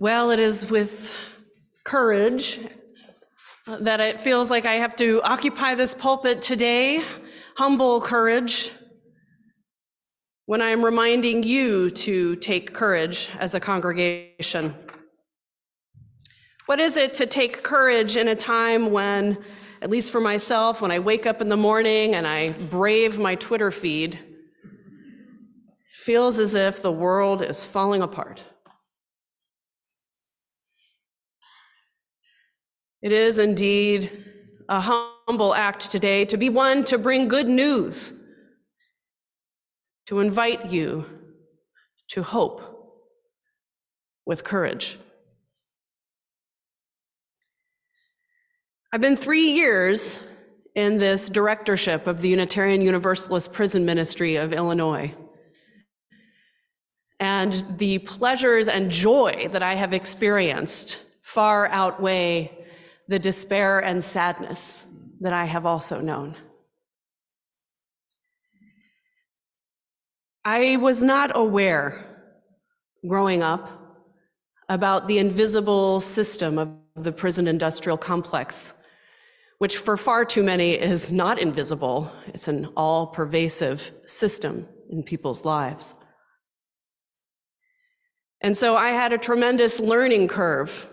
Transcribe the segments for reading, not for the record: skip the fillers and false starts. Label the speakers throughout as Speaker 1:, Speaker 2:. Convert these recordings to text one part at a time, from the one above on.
Speaker 1: Well, it is with courage that it feels like I have to occupy this pulpit today, humble courage, when I am reminding you to take courage as a congregation. What is it to take courage in a time when, at least for myself, when I wake up in the morning and I brave my Twitter feed, it feels as if the world is falling apart? It is indeed a humble act today to be one to bring good news, to invite you to hope with courage. I've been 3 years in this directorship of the Unitarian Universalist Prison Ministry of Illinois. And the pleasures and joy that I have experienced far outweigh the despair and sadness that I have also known. I was not aware, growing up, about the invisible system of the prison industrial complex, which for far too many is not invisible. It's an all-pervasive system in people's lives. And so I had a tremendous learning curve.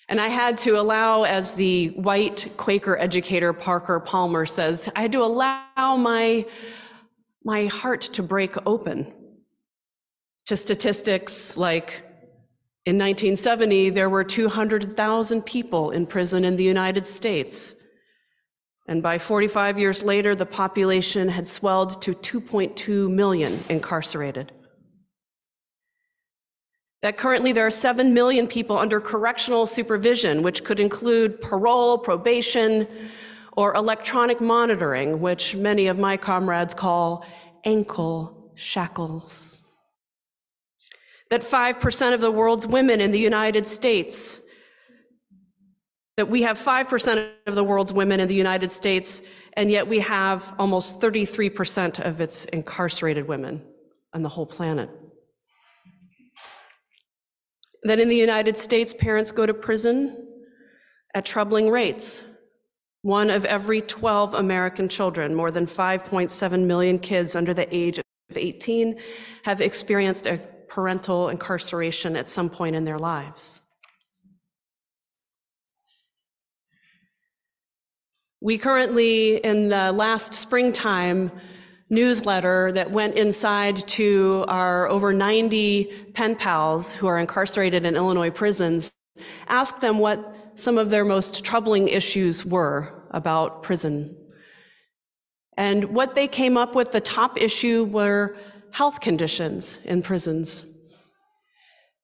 Speaker 1: And I had to allow, as the white Quaker educator Parker Palmer says, I had to allow my heart to break open to statistics like in 1970, there were 200,000 people in prison in the United States. And by 45 years later, the population had swelled to 2.2 million incarcerated. That currently there are 7 million people under correctional supervision, which could include parole, probation, or electronic monitoring, which many of my comrades call ankle shackles. That 5% of the world's women in the United States, that we have 5% of the world's women in the United States, and yet we have almost 33% of its incarcerated women on the whole planet. That in the United States, parents go to prison at troubling rates. 1 of every 12 American children, more than 5.7 million kids under the age of 18, have experienced a parental incarceration at some point in their lives. We currently, in the last springtime newsletter that went inside to our over 90 pen pals who are incarcerated in Illinois prisons, asked them what some of their most troubling issues were about prison. And what they came up with, the top issue, were health conditions in prisons.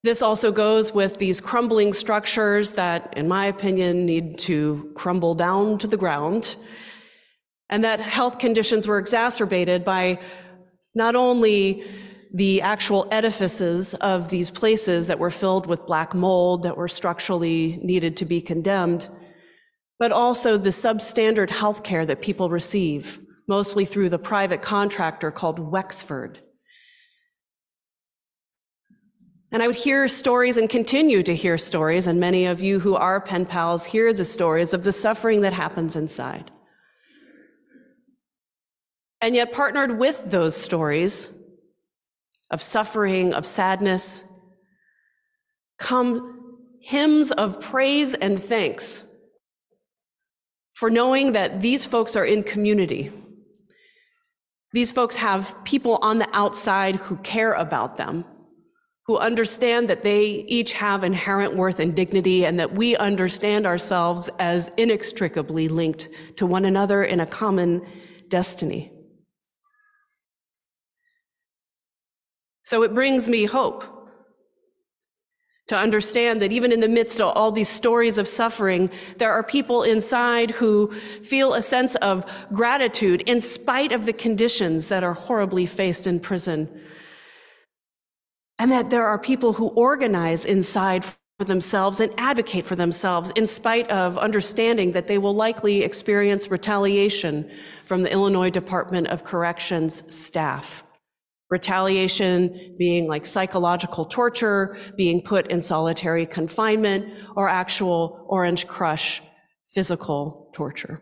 Speaker 1: This also goes with these crumbling structures that, in my opinion, need to crumble down to the ground. And that health conditions were exacerbated by not only the actual edifices of these places that were filled with black mold that were structurally needed to be condemned, but also the substandard health care that people receive, mostly through the private contractor called Wexford. And I would hear stories and continue to hear stories, and many of you who are pen pals hear the stories of the suffering that happens inside. And yet, partnered with those stories of suffering, of sadness, come hymns of praise and thanks for knowing that these folks are in community. These folks have people on the outside who care about them, who understand that they each have inherent worth and dignity, and that we understand ourselves as inextricably linked to one another in a common destiny. So it brings me hope to understand that even in the midst of all these stories of suffering, there are people inside who feel a sense of gratitude in spite of the conditions that are horribly faced in prison. And that there are people who organize inside for themselves and advocate for themselves in spite of understanding that they will likely experience retaliation from the Illinois Department of Corrections staff. Retaliation being like psychological torture, being put in solitary confinement, or actual Orange Crush physical torture.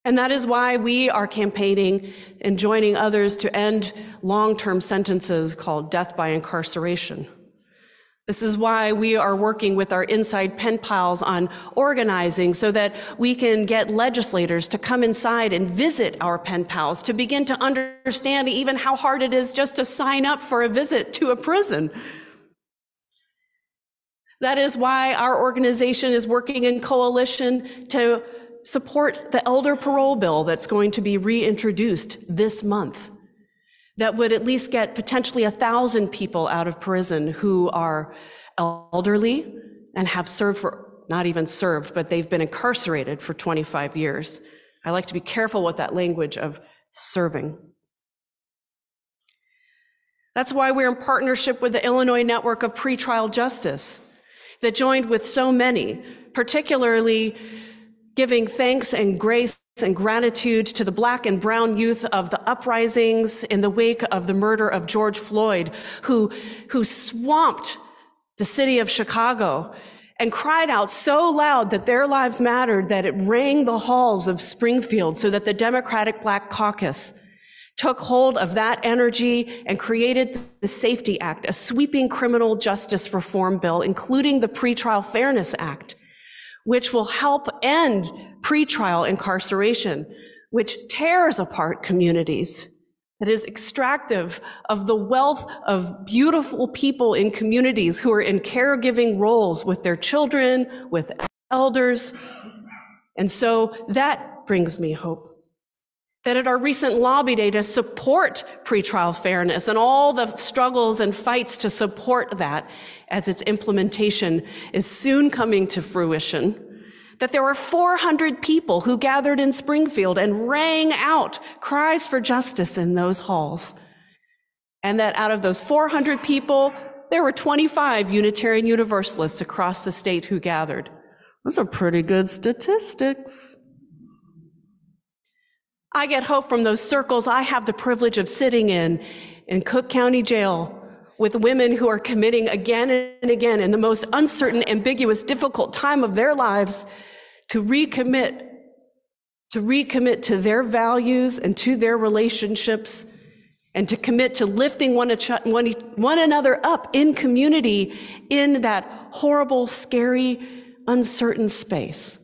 Speaker 1: And that is why we are campaigning and joining others to end long-term sentences called death by incarceration. This is why we are working with our inside pen pals on organizing so that we can get legislators to come inside and visit our pen pals to begin to understand even how hard it is just to sign up for a visit to a prison. That is why our organization is working in coalition to support the elder parole bill that's going to be reintroduced this month. That would at least get potentially 1,000 people out of prison who are elderly and have served for, not even served, but they've been incarcerated for 25 years. I like to be careful with that language of serving. That's why we're in partnership with the Illinois Network of Pretrial Justice that joined with so many, particularly giving thanks and grace and gratitude to the Black and brown youth of the uprisings in the wake of the murder of George Floyd, who swamped the city of Chicago and cried out so loud that their lives mattered that it rang the halls of Springfield, so that the Democratic Black Caucus took hold of that energy and created the Safety Act, a sweeping criminal justice reform bill, including the Pretrial Fairness Act, which will help end pretrial incarceration, which tears apart communities, that is extractive of the wealth of beautiful people in communities who are in caregiving roles with their children, with elders. And so that brings me hope. That at our recent lobby day to support pretrial fairness and all the struggles and fights to support that as its implementation is soon coming to fruition, that there were 400 people who gathered in Springfield and rang out cries for justice in those halls. And that out of those 400 people, there were 25 Unitarian Universalists across the state who gathered. Those are pretty good statistics. I get hope from those circles I have the privilege of sitting in Cook County Jail with women who are committing again and again in the most uncertain, ambiguous, difficult time of their lives to recommit to their values and to their relationships, and to commit to lifting one another up in community in that horrible, scary, uncertain space.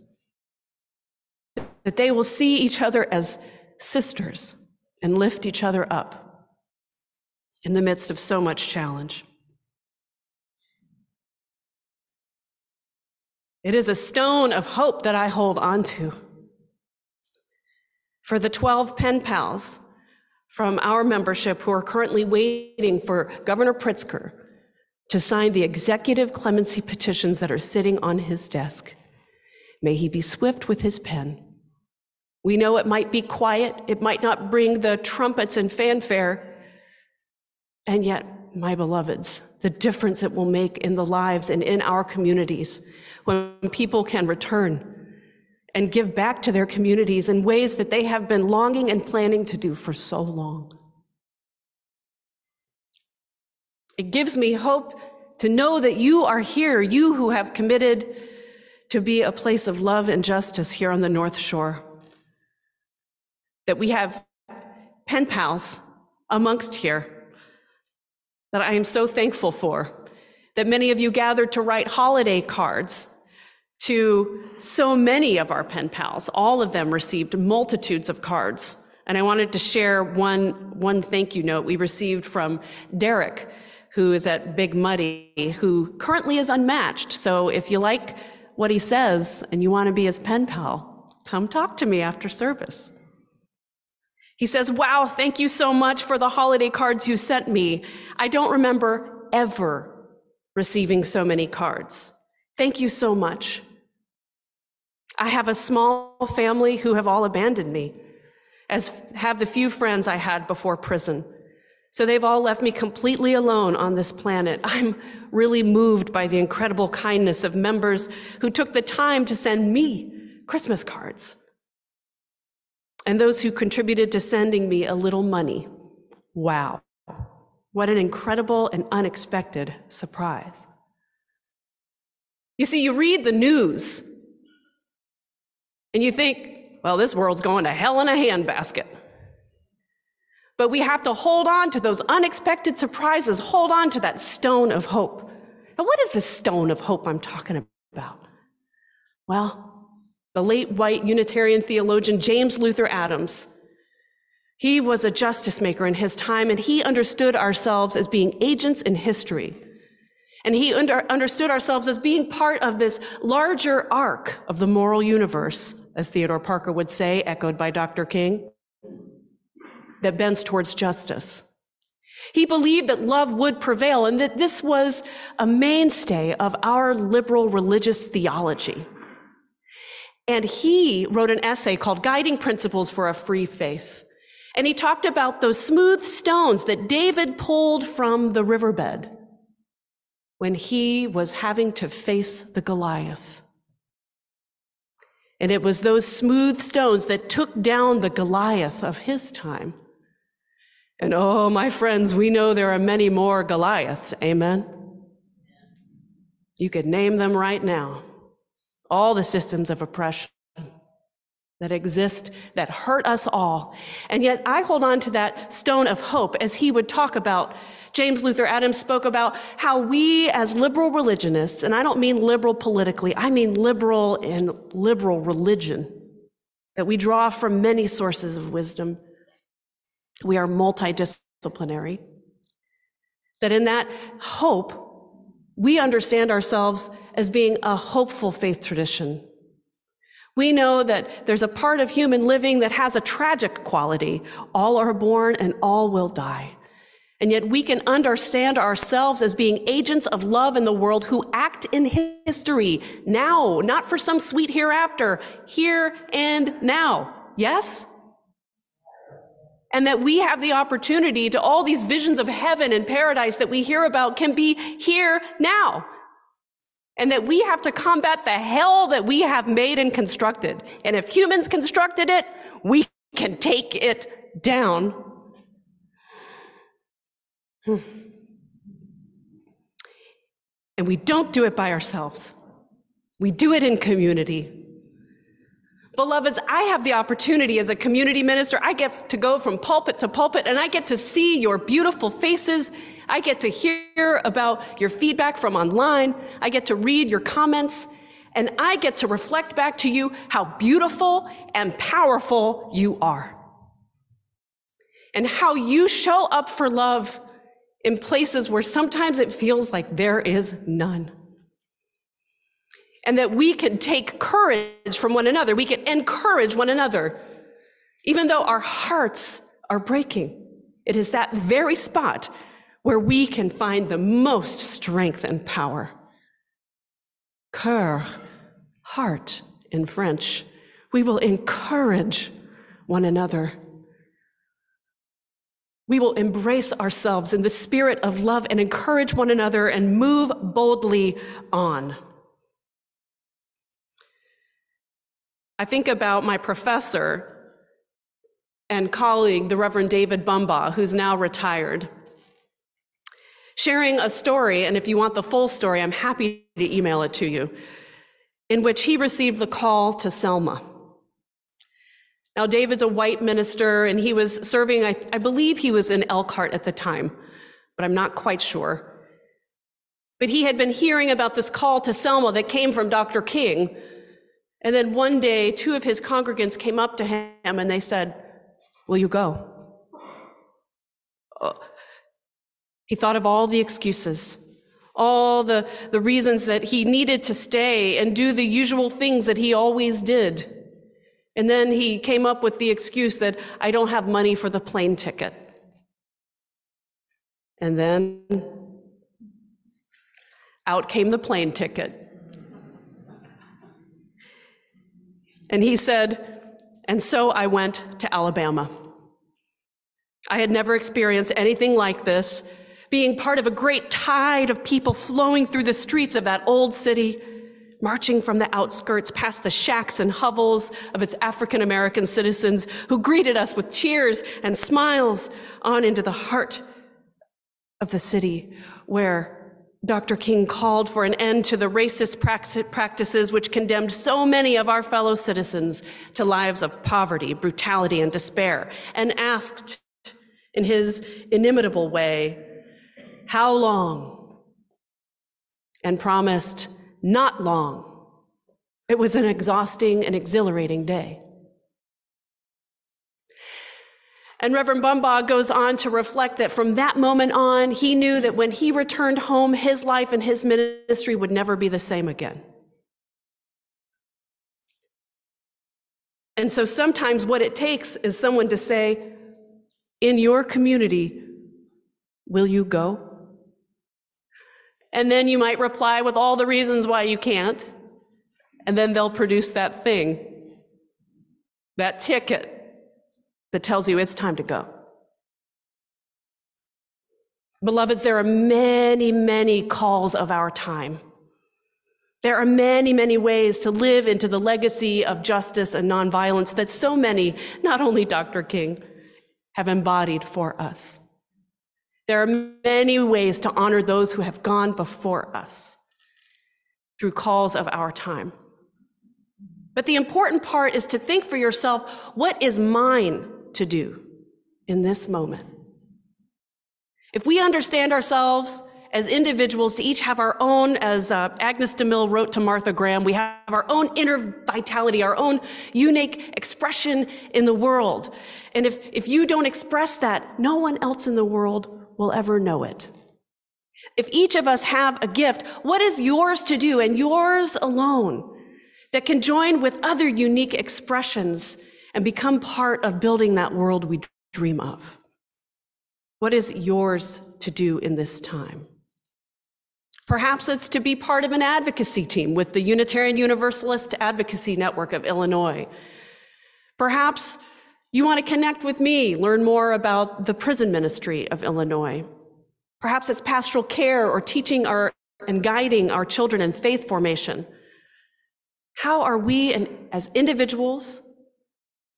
Speaker 1: That they will see each other as sisters and lift each other up in the midst of so much challenge. It is a stone of hope that I hold on to. For the 12 pen pals from our membership who are currently waiting for Governor Pritzker to sign the executive clemency petitions that are sitting on his desk, may he be swift with his pen. We know it might be quiet, it might not bring the trumpets and fanfare, and yet, my beloveds, the difference it will make in the lives and in our communities when people can return and give back to their communities in ways that they have been longing and planning to do for so long. It gives me hope to know that you are here, you who have committed to be a place of love and justice here on the North Shore. That we have pen pals amongst here that I am so thankful for, that many of you gathered to write holiday cards to so many of our pen pals. All of them received multitudes of cards. And I wanted to share one thank you note we received from Derek, who is at Big Muddy, who currently is unmatched. So if you like what he says and you want to be his pen pal, come talk to me after service. He says, "Wow, thank you so much for the holiday cards you sent me. I don't remember ever receiving so many cards. Thank you so much. I have a small family who have all abandoned me, as have the few friends I had before prison. So they've all left me completely alone on this planet. I'm really moved by the incredible kindness of members who took the time to send me Christmas cards. and those who contributed to sending me a little money. Wow, what an incredible and unexpected surprise. You see, you read the news and you think, well, this world's going to hell in a handbasket. But we have to hold on to those unexpected surprises, hold on to that stone of hope. Now, what is this stone of hope I'm talking about? Well, the late white Unitarian theologian James Luther Adams, he was a justice maker in his time, and he understood ourselves as being agents in history. And he understood ourselves as being part of this larger arc of the moral universe, as Theodore Parker would say, echoed by Dr. King, that bends towards justice. He believed that love would prevail and that this was a mainstay of our liberal religious theology. And he wrote an essay called Guiding Principles for a Free Faith. And he talked about those smooth stones that David pulled from the riverbed when he was having to face the Goliath. And it was those smooth stones that took down the Goliath of his time. And oh, my friends, we know there are many more Goliaths, amen? You could name them right now. All the systems of oppression that exist, that hurt us all. And yet I hold on to that stone of hope as he would talk about. James Luther Adams spoke about how we as liberal religionists, and I don't mean liberal politically, I mean liberal in liberal religion, that we draw from many sources of wisdom. We are multidisciplinary. That in that hope, we understand ourselves as being a hopeful faith tradition. We know that there's a part of human living that has a tragic quality. All are born and all will die. And yet we can understand ourselves as being agents of love in the world who act in history now, not for some sweet hereafter, here and now. Yes? And that we have the opportunity to all these visions of heaven and paradise that we hear about can be here now. And that we have to combat the hell that we have made and constructed. And if humans constructed it, we can take it down. And we don't do it by ourselves. We do it in community. Beloveds, I have the opportunity as a community minister. I get to go from pulpit to pulpit, and I get to see your beautiful faces. I get to hear about your feedback from online. I get to read your comments, and I get to reflect back to you how beautiful and powerful you are, and how you show up for love in places where sometimes it feels like there is none. And that we can take courage from one another. We can encourage one another. Even though our hearts are breaking, it is that very spot where we can find the most strength and power. Cœur, heart in French. We will encourage one another. We will embrace ourselves in the spirit of love and encourage one another and move boldly on. I think about my professor and colleague, the Reverend David Bumbaugh, who's now retired, sharing a story, and if you want the full story, I'm happy to email it to you, in which he received the call to Selma. Now, David's a white minister, and he was serving, I believe he was in Elkhart at the time, but I'm not quite sure. But he had been hearing about this call to Selma that came from Dr. King. And then one day, two of his congregants came up to him and they said, "Will you go?" He thought of all the excuses, all the reasons that he needed to stay and do the usual things that he always did. And then he came up with the excuse that I don't have money for the plane ticket. And then out came the plane ticket. And he said, and so I went to Alabama. I had never experienced anything like this, being part of a great tide of people flowing through the streets of that old city marching from the outskirts past the shacks and hovels of its African-American citizens who greeted us with cheers and smiles on into the heart of the city where Dr. King called for an end to the racist practices which condemned so many of our fellow citizens to lives of poverty, brutality, and despair, and asked in his inimitable way, "How long?" and promised, "Not long." It was an exhausting and exhilarating day. And Reverend Bumbaugh goes on to reflect that from that moment on, he knew that when he returned home, his life and his ministry would never be the same again. And so sometimes what it takes is someone to say, in your community, will you go? And then you might reply with all the reasons why you can't, and then they'll produce that thing, that ticket, that tells you it's time to go. Beloveds, there are many, many calls of our time. There are many, many ways to live into the legacy of justice and nonviolence that so many, not only Dr. King, have embodied for us. There are many ways to honor those who have gone before us through calls of our time. But the important part is to think for yourself, what is mine to do in this moment? If we understand ourselves as individuals to each have our own, as Agnes DeMille wrote to Martha Graham, we have our own inner vitality, our own unique expression in the world. And if you don't express that, no one else in the world will ever know it. If each of us have a gift, what is yours to do and yours alone that can join with other unique expressions and become part of building that world we dream of? What is yours to do in this time? Perhaps it's to be part of an advocacy team with the Unitarian Universalist Advocacy Network of Illinois. Perhaps you want to connect with me, learn more about the prison ministry of Illinois. Perhaps it's pastoral care or teaching and guiding our children in faith formation. How are we, as individuals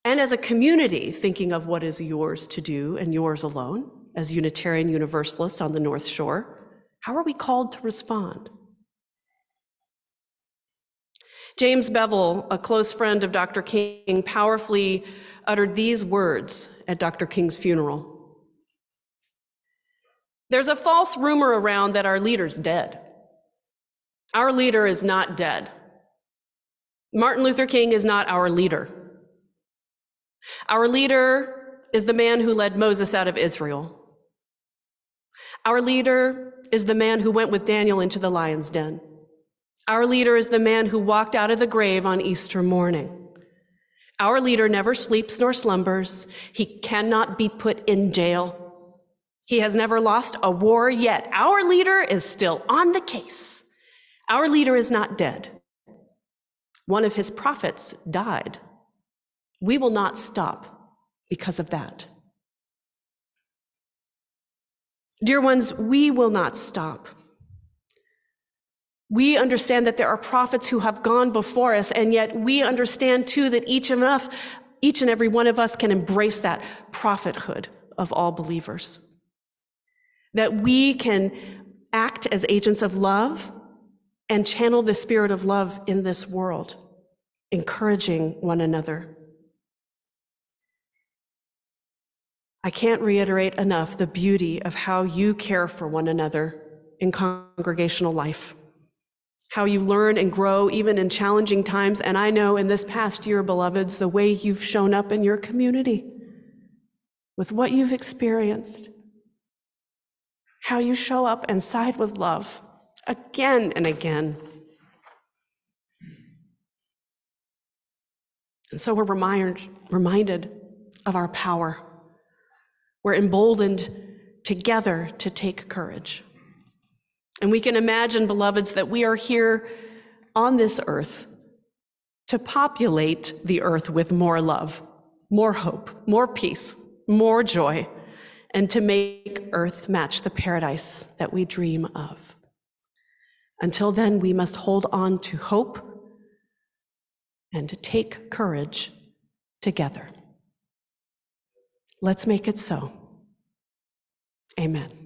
Speaker 1: and as a community, thinking of what is yours to do and yours alone, as Unitarian Universalists on the North Shore? How are we called to respond? James Bevel, a close friend of Dr. King, powerfully uttered these words at Dr. King's funeral. There's a false rumor around that our leader's dead. Our leader is not dead. Martin Luther King is not our leader. Our leader is the man who led Moses out of Israel. Our leader is the man who went with Daniel into the lion's den. Our leader is the man who walked out of the grave on Easter morning. Our leader never sleeps nor slumbers. He cannot be put in jail. He has never lost a war yet. Our leader is still on the case. Our leader is not dead. One of his prophets died. We will not stop because of that. Dear ones, we will not stop. We understand that there are prophets who have gone before us, and yet we understand too that each and every one of us can embrace that prophethood of all believers. That we can act as agents of love and channel the spirit of love in this world, encouraging one another. I can't reiterate enough the beauty of how you care for one another in congregational life, how you learn and grow even in challenging times. And I know in this past year, beloveds, the way you've shown up in your community with what you've experienced, how you show up and side with love again and again. And so we're reminded of our power. We're emboldened together to take courage. And we can imagine, beloveds, that we are here on this earth to populate the earth with more love, more hope, more peace, more joy, and to make earth match the paradise that we dream of. Until then, we must hold on to hope and to take courage together. Let's make it so. Amen.